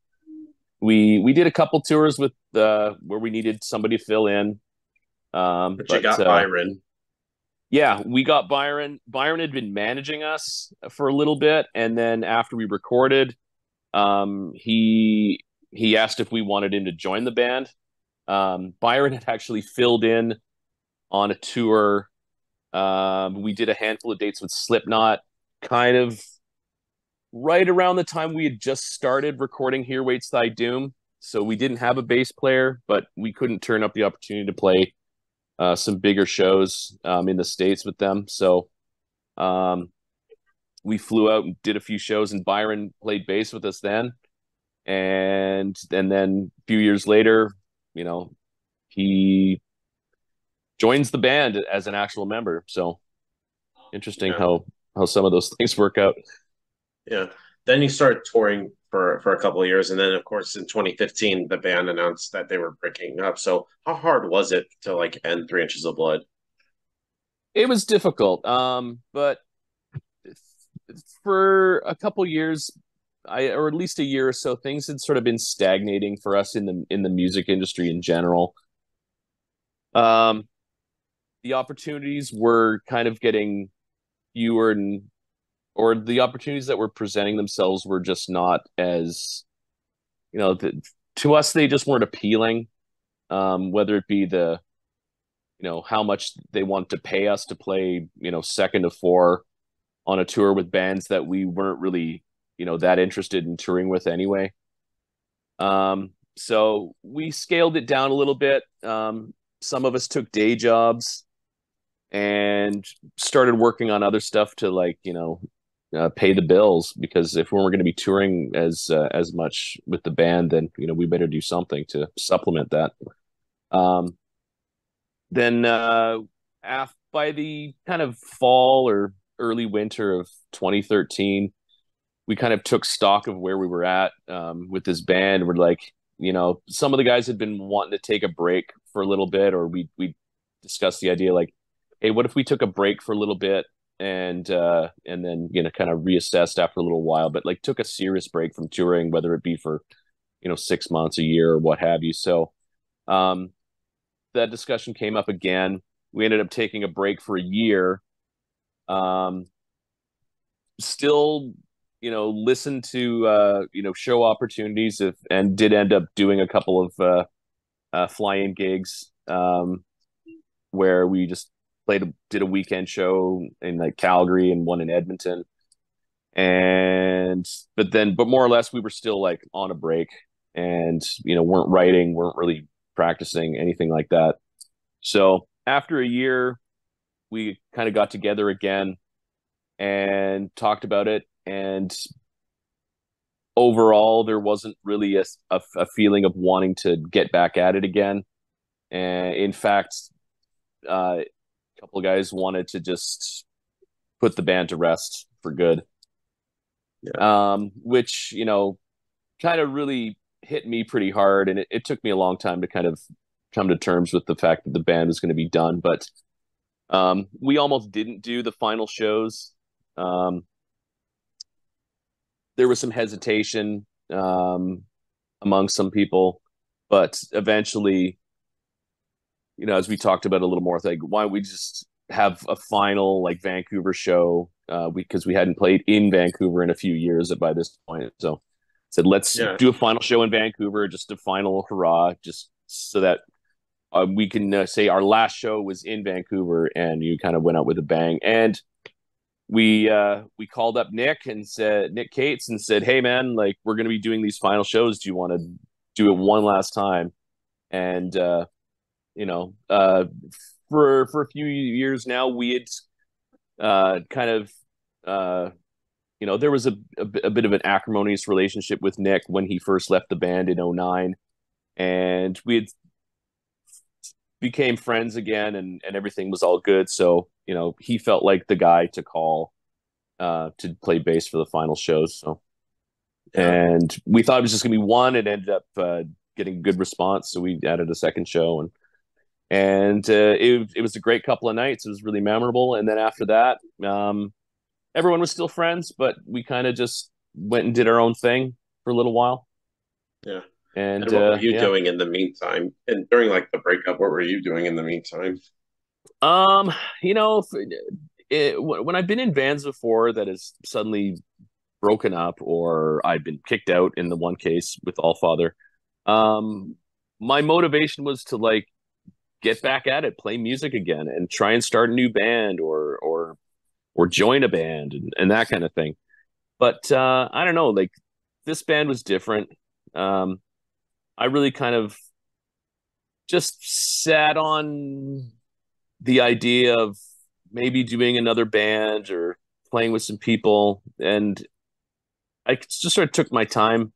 we did a couple tours with where we needed somebody to fill in, But you but got Byron. yeah, we got Byron. Byron had been managing us for a little bit, and then after we recorded, he asked if we wanted him to join the band. Byron had actually filled in on a tour. We did a handful of dates with Slipknot, kind of right around the time we had just started recording Here Waits Thy Doom. So we didn't have a bass player, but we couldn't turn up the opportunity to play some bigger shows in the States with them. So um, we flew out and did a few shows, and Byron played bass with us then. And then a few years later, you know, he joins the band as an actual member. So interesting Yeah. how some of those things work out. Yeah. Then you started touring for a couple of years. And then, of course, in 2015, the band announced that they were breaking up. So, how hard was it to like end 3 Inches of Blood? It was difficult, but for a couple years, or at least a year or so, things had sort of been stagnating for us in the music industry in general. Um, the opportunities were kind of getting fewer, and or the opportunities that were presenting themselves were just not as, you know, to us they just weren't appealing. Whether it be the, you know, how much they want to pay us to play, you know, second to four on a tour with bands that we weren't really, you know, that interested in touring with anyway. So we scaled it down a little bit. Some of us took day jobs and started working on other stuff to, like, you know, pay the bills, because if we weren't going to be touring as much with the band, then, you know, we better do something to supplement that. Um, then by the kind of fall or early winter of 2013, we kind of took stock of where we were at with this band. We're like, you know, some of the guys had been wanting to take a break for a little bit, or we discussed the idea like, hey, what if we took a break for a little bit, and then, you know, kind of reassessed after a little while, but like took a serious break from touring, whether it be for, you know, 6 months, a year, or what have you. So um, that discussion came up again. We ended up taking a break for a year. Um, Still, you know, listen to you know, show opportunities, and did end up doing a couple of fly-in gigs, where we just did a weekend show in like Calgary and one in Edmonton. And but more or less we were still like on a break, and weren't writing, weren't really practicing anything like that. So after a year, we kind of got together again and talked about it. And overall, there wasn't really a feeling of wanting to get back at it again. And in fact, a couple of guys wanted to just put the band to rest for good. Yeah. Which, kind of really hit me pretty hard. And it took me a long time to kind of come to terms with the fact that the band was going to be done. But we almost didn't do the final shows. There was some hesitation among some people, but eventually, as we talked about a little more, like, why don't we just have a final like Vancouver show? Because we hadn't played in Vancouver in a few years by this point. So said, let's Yeah. do a final show in Vancouver, just a final hurrah, just so that we can say our last show was in Vancouver, and you kind of went out with a bang. And we called up Nick Cates and said, hey man, like, we're going to be doing these final shows. Do you want to do it one last time? And you know, for a few years now, we had kind of there was a bit of an acrimonious relationship with Nick when he first left the band in '09, and we had became friends again, and everything was all good. So he felt like the guy to call to play bass for the final shows. So, Yeah. and we thought it was just gonna be one. It ended up getting a good response, so we added a second show, and it was a great couple of nights. It was really memorable. And then after that, everyone was still friends, but we kind of just went and did our own thing for a little while. Yeah. And And what were you yeah, doing in the meantime? And during like the breakup, what were you doing in the meantime? um, when I've been in bands before that has suddenly broken up, or I've been kicked out in the one case with Allfather, um, my motivation was to like get back at it, play music again, and try and start a new band, or join a band, and that kind of thing. But I don't know, like, this band was different. Um, I really kind of just sat on the idea of maybe doing another band or playing with some people, and I just sort of took my time.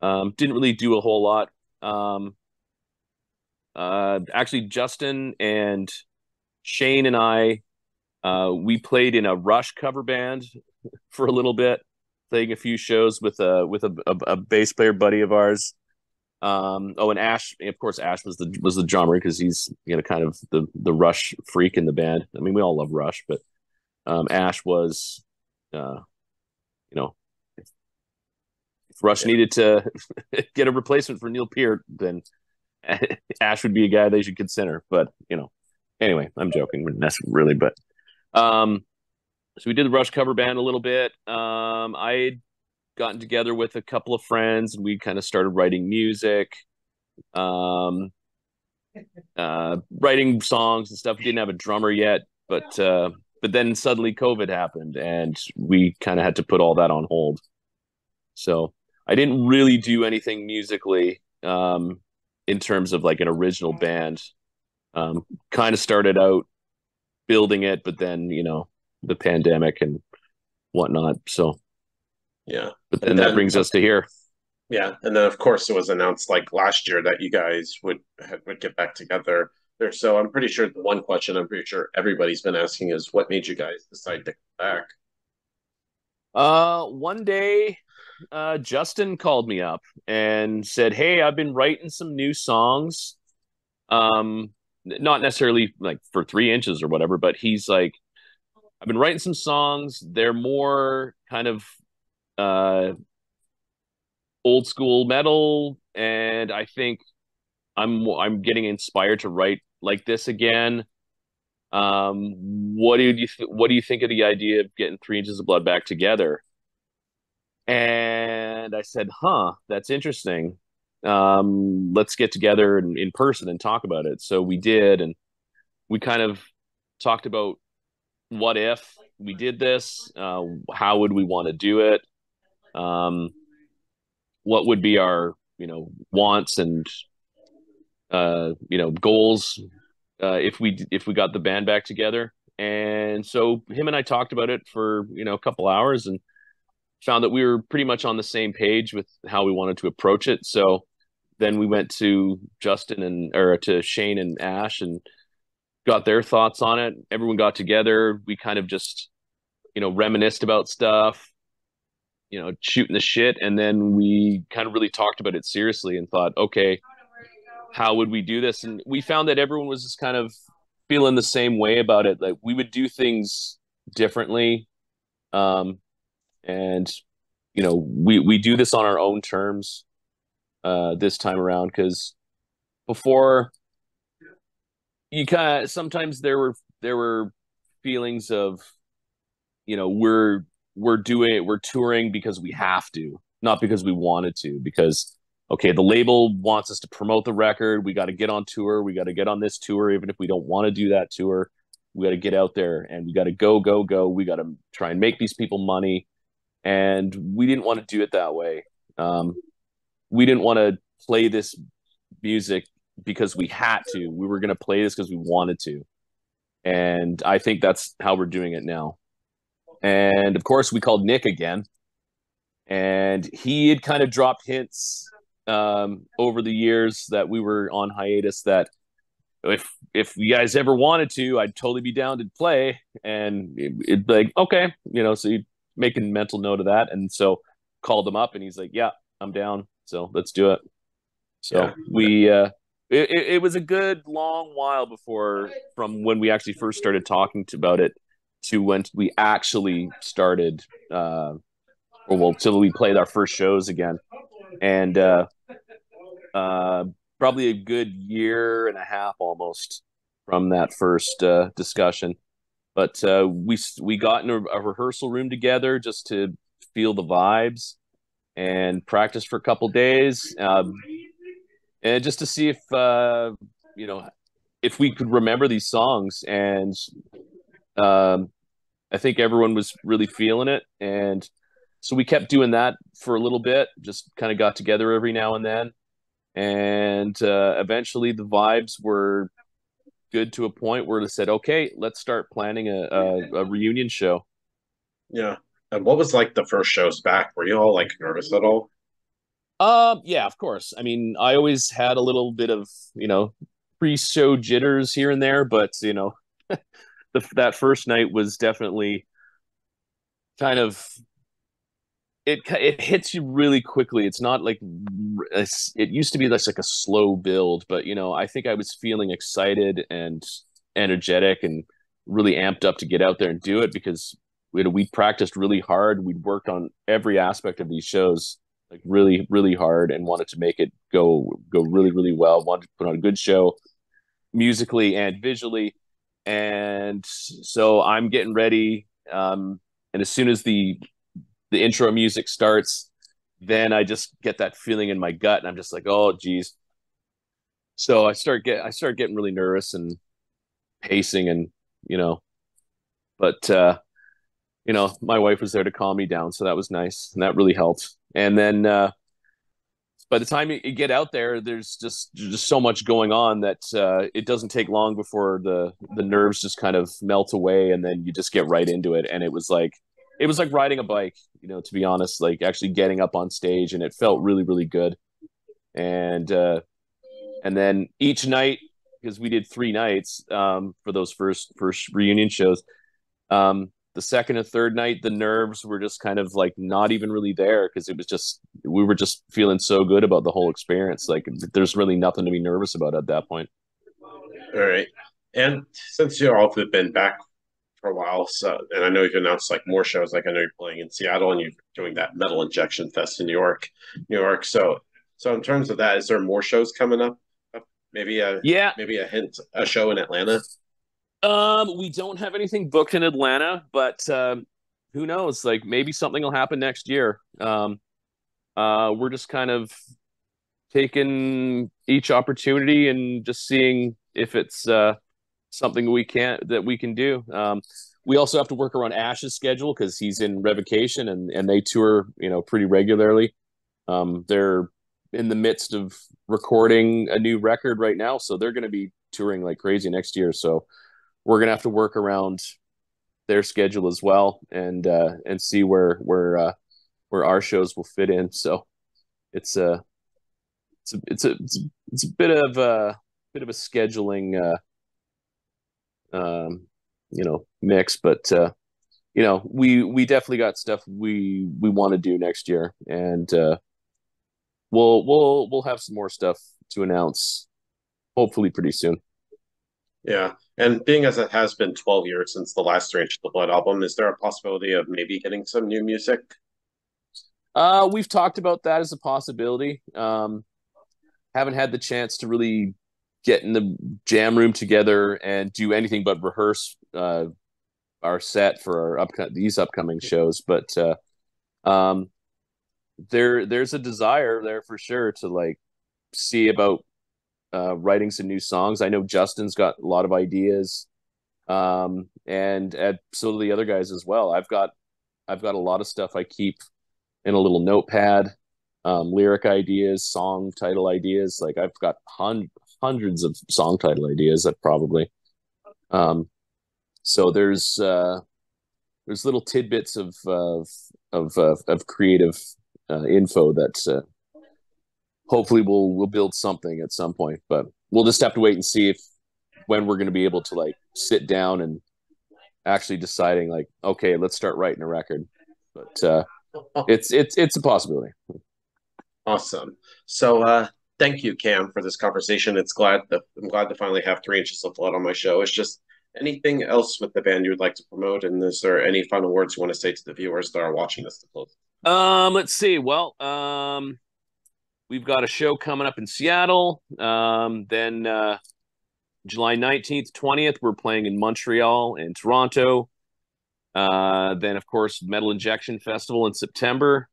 Didn't really do a whole lot. Actually, Justin and Shane and I, we played in a Rush cover band for a little bit, playing a few shows with a bass player buddy of ours. Oh, and Ash, of course, Ash was the drummer, because he's kind of the Rush freak in the band. I mean, we all love Rush, but Ash was, uh, you know, if Rush Yeah. needed to get a replacement for Neil Peart, then Ash would be a guy they should consider. But anyway, I'm joking. That's really, but um, so we did the Rush cover band a little bit. I had gotten together with a couple of friends, and we kind of started writing music, um, writing songs and stuff. We didn't have a drummer yet, but then suddenly COVID happened, and we kind of had to put all that on hold. So I didn't really do anything musically, in terms of like an original band. Kind of started out building it, but then the pandemic and whatnot. So, Yeah. but And then that then brings us to here. yeah, and then of course it was announced like last year that you guys would get back together there. So I'm pretty sure the one question I'm pretty sure everybody's been asking is what made you guys decide to come back? One day, Justin called me up and said, "Hey, I've been writing some new songs. Um, not necessarily like for 3 inches or whatever, but he's like, I've been writing some songs. They're more kind of uh old school metal, and I think I'm getting inspired to write like this again. What do you think of the idea of getting 3 inches of blood back together?" And I said, "Huh, that's interesting. Let's get together in person and talk about it." So we did, and we kind of talked about what if we did this, how would we want to do it? Um, what would be our, wants and goals if we got the band back together. And so him and I talked about it for a couple hours and found that we were pretty much on the same page with how we wanted to approach it. So then we went to Justin or to Shane and Ash and got their thoughts on it. Everyone got together. We kind of just reminisced about stuff, shooting the shit, and then we kind of really talked about it seriously and thought, okay, how would we do this? And we found that everyone was just kind of feeling the same way about it. Like we would do things differently. And we do this on our own terms this time around, because before you kind of sometimes there were feelings of we're touring because we have to, not because we wanted to, because okay, the label wants us to promote the record, we got to get on tour, we got to get on this tour, even if we don't want to do that tour, we got to get out there and we got to go, we got to try and make these people money. And we didn't want to do it that way. We didn't want to play this music because we had to. We were going to play this because we wanted to. And I think that's how we're doing it now. And of course, we called Nick again. And he had kind of dropped hints over the years that we were on hiatus, that if you guys ever wanted to, I'd totally be down to play. And it'd be like, okay, so you making mental note of that. And so called him up and he's like, yeah, I'm down. So let's do it. So Yeah. it was a good long while from when we actually first started talking about it to when we actually started, till we played our first shows again. And probably a good year and a half almost from that first discussion. But we got in a rehearsal room together just to feel the vibes and practice for a couple days, and just to see if we could remember these songs. And I think everyone was really feeling it, and so we kept doing that for a little bit. Just kind of got together every now and then, and eventually the vibes were good to a point where they said, okay, let's start planning a reunion show. Yeah. And what was like the first shows back? Were you all like nervous at all? Yeah, of course. I mean, I always had a little bit of, pre-show jitters here and there, but that first night was definitely kind of it hits you really quickly. It's not like it used to be like a slow build, but I think I was feeling excited and energetic and really amped up to get out there and do it, because we practiced really hard. We'd worked on every aspect of these shows like really, really hard and wanted to make it go really, really well. Wanted to put on a good show musically and visually. And so I'm getting ready. And as soon as the intro music starts, then I just get that feeling in my gut, and I'm just like, oh, geez. So I start getting really nervous and pacing, and but my wife was there to calm me down, so that was nice, and that really helped. And then by the time you get out there, there's just so much going on that it doesn't take long before the nerves just kind of melt away, and then you just get right into it. And it was like riding a bike, to be honest, like actually getting up on stage, and it felt really, really good. And then each night, because we did 3 nights for those first reunion shows, the second and third night, the nerves were just kind of like not even really there, because we were just feeling so good about the whole experience. Like there's really nothing to be nervous about at that point. All right. And since you all have been back for a while, so and I know you've announced like more shows, like I know you're playing in Seattle and you're doing that Metal Injection Fest in New York. So in terms of that, is there more shows coming up? Maybe Yeah. a show in Atlanta. We don't have anything booked in Atlanta, but who knows? Like maybe something will happen next year. We're just kind of taking each opportunity and just seeing if it's something we can do. We also have to work around Ash's schedule because he's in revocation and they tour, pretty regularly. They're in the midst of recording a new record right now, so they're going to be touring like crazy next year. So we're going to have to work around their schedule as well, and see where our shows will fit in. So it's a it's a bit of a scheduling mix, but we definitely got stuff we want to do next year, and we'll have some more stuff to announce hopefully pretty soon. Yeah. And being as it has been 12 years since the last Strange to the Blood album, is there a possibility of maybe getting some new music? We've talked about that as a possibility. Haven't had the chance to really get in the jam room together and do anything but rehearse our set for these upcoming shows. But um, there's a desire there for sure to like see about writing some new songs. I know Justin's got a lot of ideas, and so do the other guys as well. I've got a lot of stuff I keep in a little notepad, lyric ideas, song title ideas. Like I've got hundreds of song title ideas that probably. So there's little tidbits of creative info that hopefully we'll build something at some point. But we'll just have to wait and see if when we're going to be able to like sit down and actually deciding like, okay, let's start writing a record. But it's a possibility. Awesome. So thank you, Cam, for this conversation. I'm glad to finally have 3 Inches of Blood on my show. It's just anything else with the band you'd like to promote, and is there any final words you want to say to the viewers that are watching this to close? Let's see. Well, we've got a show coming up in Seattle. Then July 19th, 20th, we're playing in Montreal and Toronto. Then, of course, Metal Injection Festival in September.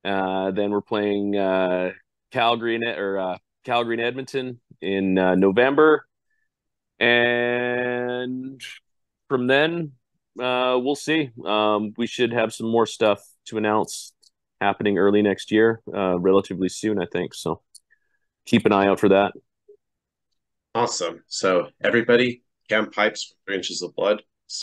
Then we're playing Calgary and Edmonton in November. And from then, we'll see. We should have some more stuff to announce happening early next year, relatively soon, I think. So keep an eye out for that. Awesome. So everybody, Cam Pipes from 3 Inches of Blood.